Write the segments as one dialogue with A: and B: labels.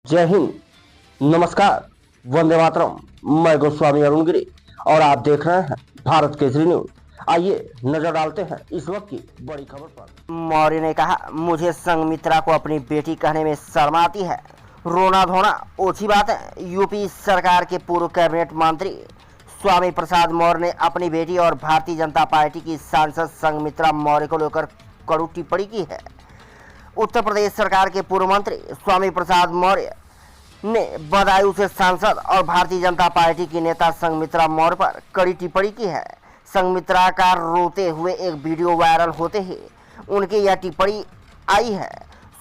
A: जय हिंद, नमस्कार, वंदे मातरम। मैं गोस्वामी अरुण गिरी और आप देख रहे हैं भारत केसरी न्यूज। आइए नजर डालते हैं इस वक्त की बड़ी खबर पर। मौर्य ने कहा, मुझे संघमित्रा को अपनी बेटी कहने में शर्म आती है। रोना धोना ओछी बात है। यूपी सरकार के पूर्व कैबिनेट मंत्री स्वामी प्रसाद मौर्य ने अपनी बेटी और भारतीय जनता पार्टी की सांसद संघमित्रा मौर्य को लेकर कड़ू टिप्पणी की है। उत्तर प्रदेश सरकार के पूर्व मंत्री स्वामी प्रसाद मौर्य ने बदायूं से सांसद और भारतीय जनता पार्टी की नेता संघमित्रा मौर्य पर कड़ी टिप्पणी की है। संघमित्रा का रोते हुए एक वीडियो वायरल होते ही उनकी यह टिप्पणी आई है।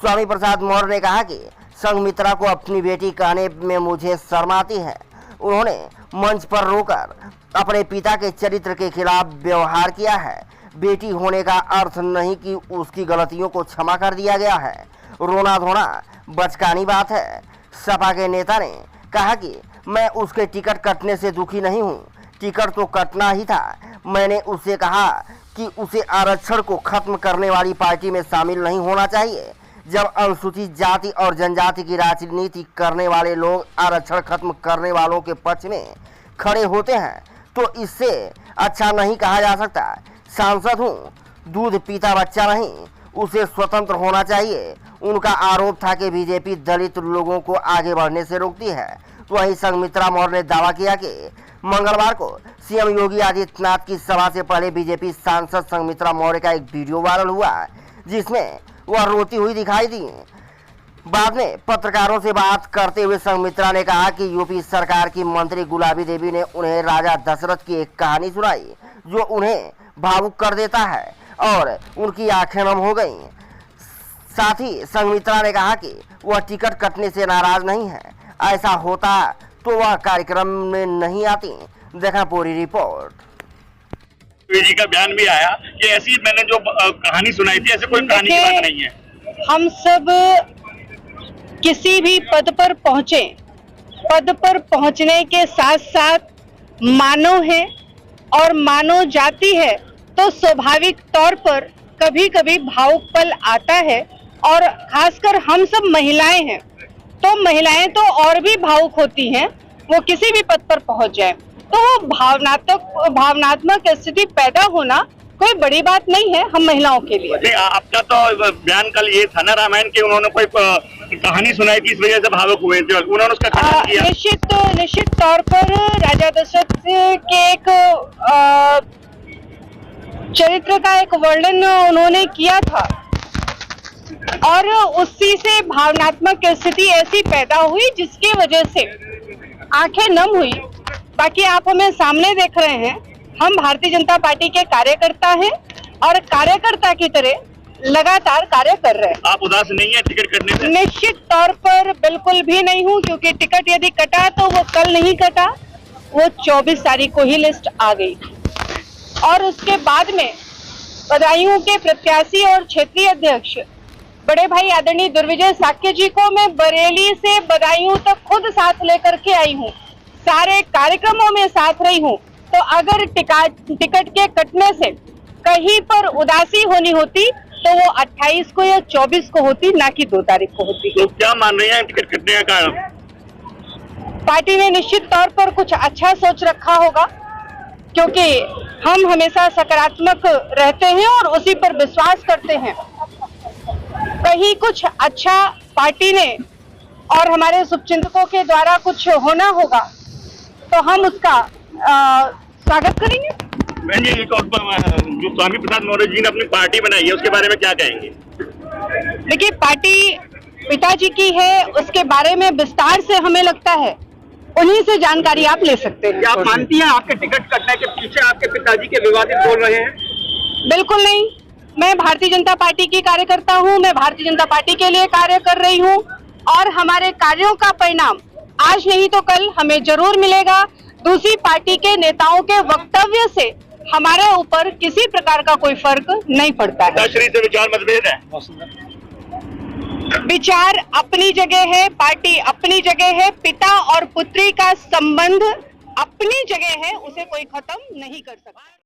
A: स्वामी प्रसाद मौर्य ने कहा कि संघमित्रा को अपनी बेटी कहने में मुझे शर्म आती है। उन्होंने मंच पर रोकर अपने पिता के चरित्र के खिलाफ व्यवहार किया है। बेटी होने का अर्थ नहीं कि उसकी गलतियों को क्षमा कर दिया गया है। रोना धोना बचकानी बात है। सपा के नेता ने कहा कि मैं उसके टिकट कटने से दुखी नहीं हूं, टिकट तो कटना ही था। मैंने उससे कहा कि उसे आरक्षण को खत्म करने वाली पार्टी में शामिल नहीं होना चाहिए। जब अनुसूचित जाति और जनजाति की राजनीति करने वाले लोग आरक्षण खत्म करने वालों के पक्ष में खड़े होते हैं तो इससे अच्छा नहीं कहा जा सकता। सांसद हूँ, दूध पीता बच्चा नहीं, उसे स्वतंत्र होना चाहिए। उनका आरोप था कि बीजेपी दलित लोगों को आगे बढ़ने से रोकती है। तो वहीं संघमित्रा मौर्य ने दावा किया कि मंगलवार को सीएम योगी आदित्यनाथ की सभा से पहले बीजेपी सांसद संघमित्रा मौर्य का एक वीडियो वायरल हुआ जिसमें वह रोती हुई दिखाई दी। बाद में पत्रकारों से बात करते हुए संघमित्रा ने कहा कि यूपी सरकार की मंत्री गुलाबी देवी ने उन्हें राजा दशरथ की एक कहानी सुनाई जो उन्हें भावुक कर देता है और उनकी आंखें नम हो गईं। साथ ही संघमित्रा ने कहा कि वह टिकट कटने से नाराज नहीं है। ऐसा होता तो वह कार्यक्रम में नहीं आती। देखा पूरी रिपोर्ट।
B: जी का बयान भी आया कि ऐसी मैंने जो कहानी सुनाई थी, ऐसे कोई कहानी की बात नहीं है।
C: हम सब किसी भी पद पर पहुंचे, पद पर पहुंचने के साथ साथ मानव है और मानव जाति है तो स्वाभाविक तौर पर कभी कभी भावुक पल आता है। और खासकर हम सब महिलाएं हैं तो महिलाएं तो और भी भावुक होती हैं। वो किसी भी पद पर पहुंच जाए तो वो भावनात्मक स्थिति पैदा होना कोई बड़ी बात नहीं है हम महिलाओं के लिए।
B: आपका तो बयान कल ये था ना रामायण के, उन्होंने कोई कहानी सुनाई थी इस वजह से भावुक हुए थे, उन्होंने उसका खंडन किया।
C: निश्चित तौर पर राजा दशरथ के एक चरित्र का एक वर्णन उन्होंने किया था और उसी से भावनात्मक स्थिति ऐसी पैदा हुई जिसकी वजह से आंखें नम हुई। बाकी आप हमें सामने देख रहे हैं, हम भारतीय जनता पार्टी के कार्यकर्ता हैं और कार्यकर्ता की तरह लगातार कार्य कर रहे हैं।
B: आप उदास नहीं है टिकट कटने से?
C: निश्चित तौर पर बिल्कुल भी नहीं हूं, क्योंकि टिकट यदि कटा तो वो कल नहीं कटा, वो 24 तारीख को ही लिस्ट आ गई और उसके बाद में बदायूं के प्रत्याशी और क्षेत्रीय अध्यक्ष बड़े भाई आदरणीय दुर्विजय साक्य जी को मैं बरेली से बदायूं तक खुद साथ लेकर के आई हूं, सारे कार्यक्रमों में साथ रही हूं। तो अगर टिकट के कटने से कहीं पर उदासी होनी होती तो वो 28 को या 24 को होती, ना कि 2 तारीख को होती।
B: तो क्या मान रहे हैं टिकट कटने का कारण?
C: पार्टी ने निश्चित तौर पर कुछ अच्छा सोच रखा होगा, क्योंकि हम हमेशा सकारात्मक रहते हैं और उसी पर विश्वास करते हैं। कहीं कुछ अच्छा पार्टी ने और हमारे शुभचिंतकों के द्वारा कुछ होना होगा तो हम उसका स्वागत करेंगे।
B: जो स्वामी प्रसाद मौर्य जी ने अपनी पार्टी बनाई है उसके बारे में क्या कहेंगे?
C: देखिए, पार्टी पिताजी की है, उसके बारे में विस्तार से हमें लगता है उन्हीं से जानकारी आप ले सकते हैं।
B: क्या आप मानती हैं आपके टिकट कटने के पीछे आपके पिताजी के विवादित बोल रहे हैं?
C: बिल्कुल नहीं, मैं भारतीय जनता पार्टी की कार्यकर्ता हूं, मैं भारतीय जनता पार्टी के लिए कार्य कर रही हूं और हमारे कार्यों का परिणाम आज नहीं तो कल हमें जरूर मिलेगा। दूसरी पार्टी के नेताओं के वक्तव्य से हमारे ऊपर किसी प्रकार का कोई फर्क नहीं पड़ता है।
B: से विचार मतभेद है?
C: विचार अपनी जगह है, पार्टी अपनी जगह है, पिता और पुत्री का संबंध अपनी जगह है, उसे कोई खत्म नहीं कर सकता।